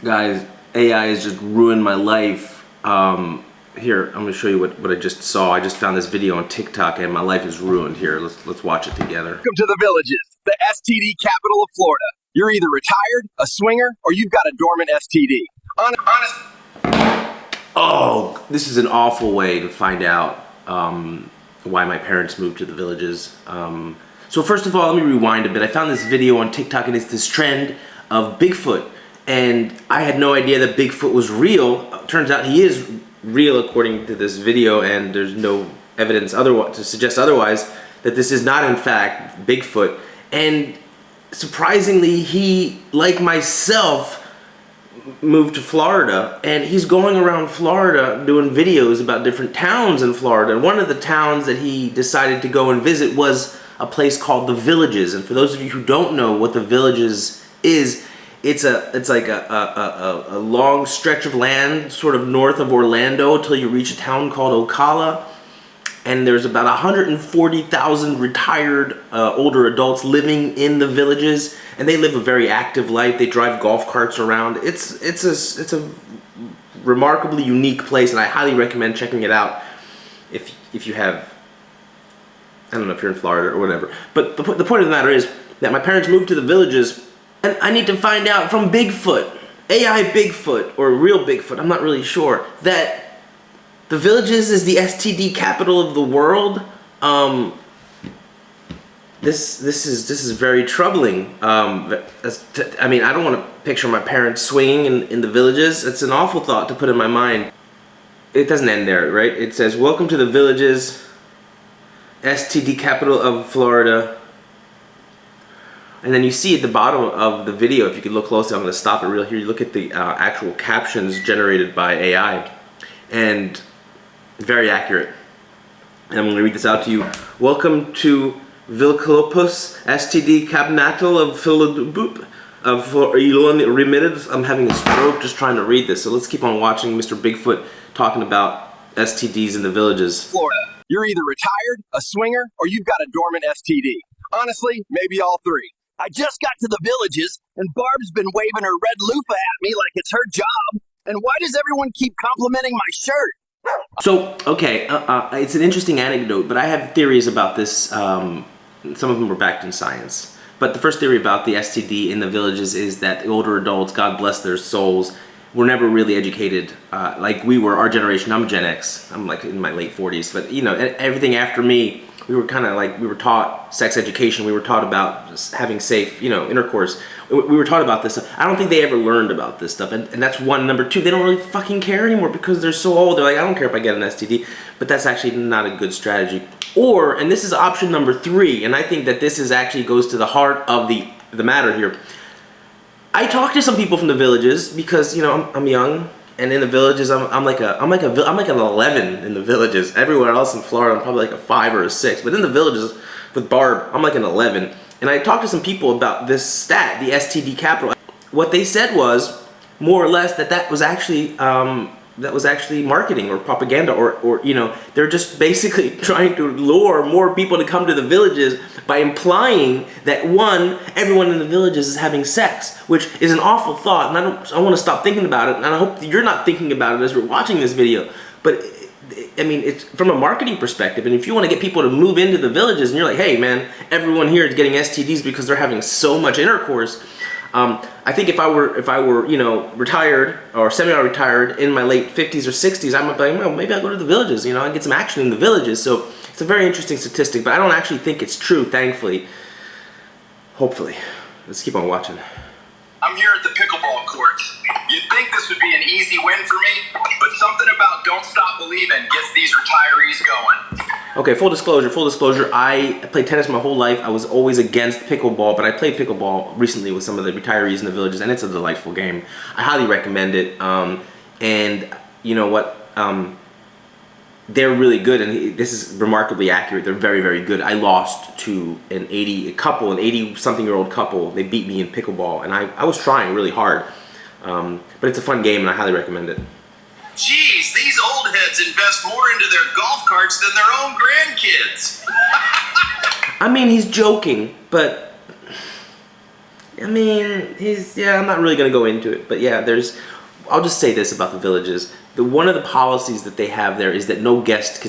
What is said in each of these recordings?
Guys, AI has just ruined my life. Here, I'm gonna show you what I just saw. I just found this video on TikTok and my life is ruined. Here, let's watch it together. Welcome to the Villages, the STD capital of Florida. You're either retired, a swinger, or you've got a dormant STD. Honest. Oh, this is an awful way to find out why my parents moved to the Villages. So first of all, let me rewind a bit. I found this video on TikTok and it's this trend of Bigfoot. And I had no idea that Bigfoot was real. Turns out he is real according to this video, and there's no evidence otherwise to suggest otherwise, that this is not in fact Bigfoot. And surprisingly, he, like myself, moved to Florida, and he's going around Florida doing videos about different towns in Florida. And one of the towns that he decided to go and visit was a place called the Villages. And for those of you who don't know what the Villages is, it's like a long stretch of land sort of north of Orlando until you reach a town called Ocala. And there's about 140,000 retired older adults living in the Villages, and they live a very active life. They drive golf carts around. It's a remarkably unique place, and I highly recommend checking it out if you have, I don't know if you're in Florida or whatever. But the point of the matter is that my parents moved to the Villages, and I need to find out from Bigfoot, AI Bigfoot, or real Bigfoot, I'm not really sure, that the Villages is the STD capital of the world. This is very troubling. I mean, I don't want to picture my parents swinging in the Villages. It's an awful thought to put in my mind. It doesn't end there, right? It says, "Welcome to the Villages, STD capital of Florida." And then you see at the bottom of the video, if you could look closely, I'm going to stop it real here. You look at the actual captions generated by AI, and very accurate. And I'm going to read this out to you. "Welcome to Vilclopus, STD capital of Philadelphia. I'm having a stroke just trying to read this. So let's keep on watching Mr. Bigfoot talking about STDs in the Villages. Florida. You're either retired, a swinger, or you've got a dormant STD. Honestly, maybe all three. I just got to the Villages, and Barb's been waving her red loofah at me like it's her job. And why does everyone keep complimenting my shirt?" So, okay, it's an interesting anecdote, but I have theories about this. Some of them were backed in science. But the first theory about the STD in the Villages is that the older adults, God bless their souls, were never really educated like we were, our generation. I'm Gen X. I'm like in my late 40s. But, you know, everything after me, we were kind of like, we were taught sex education. We were taught about just having safe, you know, intercourse. We were taught about this stuff. I don't think they ever learned about this stuff. And that's one. Number two, they don't really fucking care anymore because they're so old. They're like, I don't care if I get an STD. But that's actually not a good strategy. Or, and this is option number three, and I think that this is actually goes to the heart of the matter here. I talked to some people from the Villages because, you know, I'm young. And in the Villages, I'm like an 11 in the Villages. Everywhere else in Florida, I'm probably like a 5 or a 6. But in the Villages with Barb, I'm like an 11. And I talked to some people about this stat, the STD capital. What they said was, more or less, that was actually marketing or propaganda, or you know, they're just basically trying to lure more people to come to the Villages by implying that, one, everyone in the Villages is having sex, which is an awful thought, and I want to stop thinking about it, and I hope you're not thinking about it as you're watching this video. But I mean, it's from a marketing perspective, and if you want to get people to move into the Villages, and you're like, hey man, everyone here is getting STDs because they're having so much intercourse. I think if I were, you know, retired or semi-retired in my late 50s or 60s, I might be like, well, maybe I'll go to the Villages, you know, and get some action in the Villages. So it's a very interesting statistic, but I don't actually think it's true, thankfully. Hopefully. Let's keep on watching. "I'm here at the pickleball courts. You'd think this would be an easy win for me, but something about Don't Stop Believing gets these retirees going." Okay, full disclosure, I played tennis my whole life. I was always against pickleball, but I played pickleball recently with some of the retirees in the Villages, and it's a delightful game. I highly recommend it. And you know what? They're really good, and this is remarkably accurate. They're very, very good. I lost to an 80-something-year-old couple. They beat me in pickleball, and I was trying really hard. But it's a fun game, and I highly recommend it. Geez, these old heads invest more into their golf carts than their own grandkids. I mean, he's joking, but I mean, I'm not really going to go into it, but yeah, I'll just say this about the villages. One of the policies that they have there is that no guest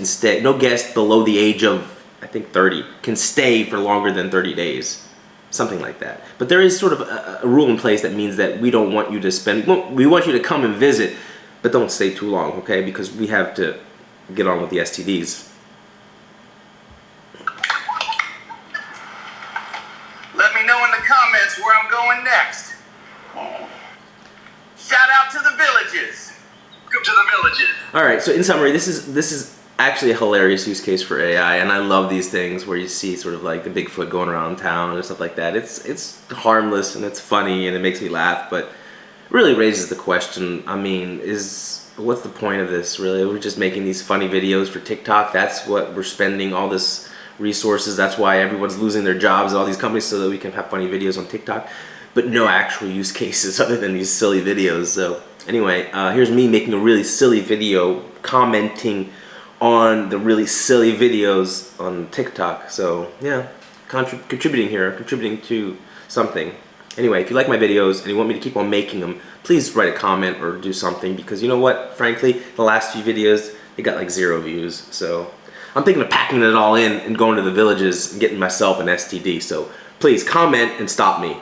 below the age of, I think, 30 can stay for longer than 30 days. Something like that. But there is sort of a rule in place that means that we don't want you to we want you to come and visit, but don't stay too long, okay? Because we have to get on with the STDs. Let me know in the comments where I'm going next. Shout out to the villages. Welcome to the villages. All right, so in summary, this is actually a hilarious use case for AI, and I love these things where you see sort of like the Bigfoot going around town and stuff like that. It's harmless and it's funny and it makes me laugh, but it really raises the question, I mean, what's the point of this, really? We're just making these funny videos for TikTok. That's what we're spending all this resources. That's why everyone's losing their jobs at all these companies, so that we can have funny videos on TikTok, but no actual use cases other than these silly videos. So anyway, here's me making a really silly video commenting on the really silly videos on TikTok. So yeah, contributing to something. Anyway, if you like my videos and you want me to keep on making them, please write a comment or do something, because you know what, frankly, the last few videos, they got like 0 views. So I'm thinking of packing it all in and going to the villages and getting myself an STD. So please comment and stop me.